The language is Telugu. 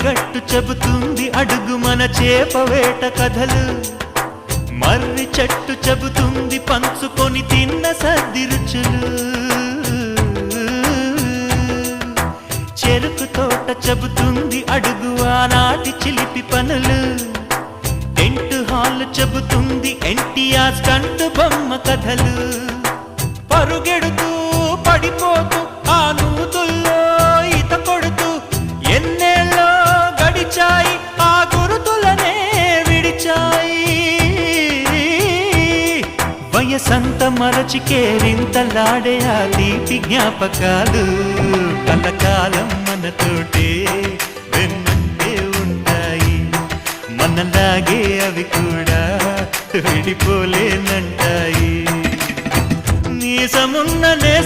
గట్టు చెబుతుంది అడుగు మన చేపవేట కథలు, మర్రి చెట్టు చెబుతుంది పంచుకొని తిన్న సద్ది రుచులు, చెరుకు తోట చెబుతుంది అడుగు ఆనాటి చిలిపి పనులు, టెంట్ హాల్ చెబుతుంది ఎన్టీఆర్ స్టంట్ బొమ్మ కథలు, పరుగెడుతూ పడిపోతూ ఆ నూతుల్లో ఈత కొడుతూ ఎన్నేళ్ళో గడిచాయి ఆ గురుతులనే విడిచాయి, వయసంత మరచి కేరింతలాడే ఆ తీపి జ్ఞాపకాలు కలకాలం మనతోటే వెన్నంటే ఉంటాయి, మనలాగే అవి కూడా విడిపోలేనంటాయి. నీసమున్ననే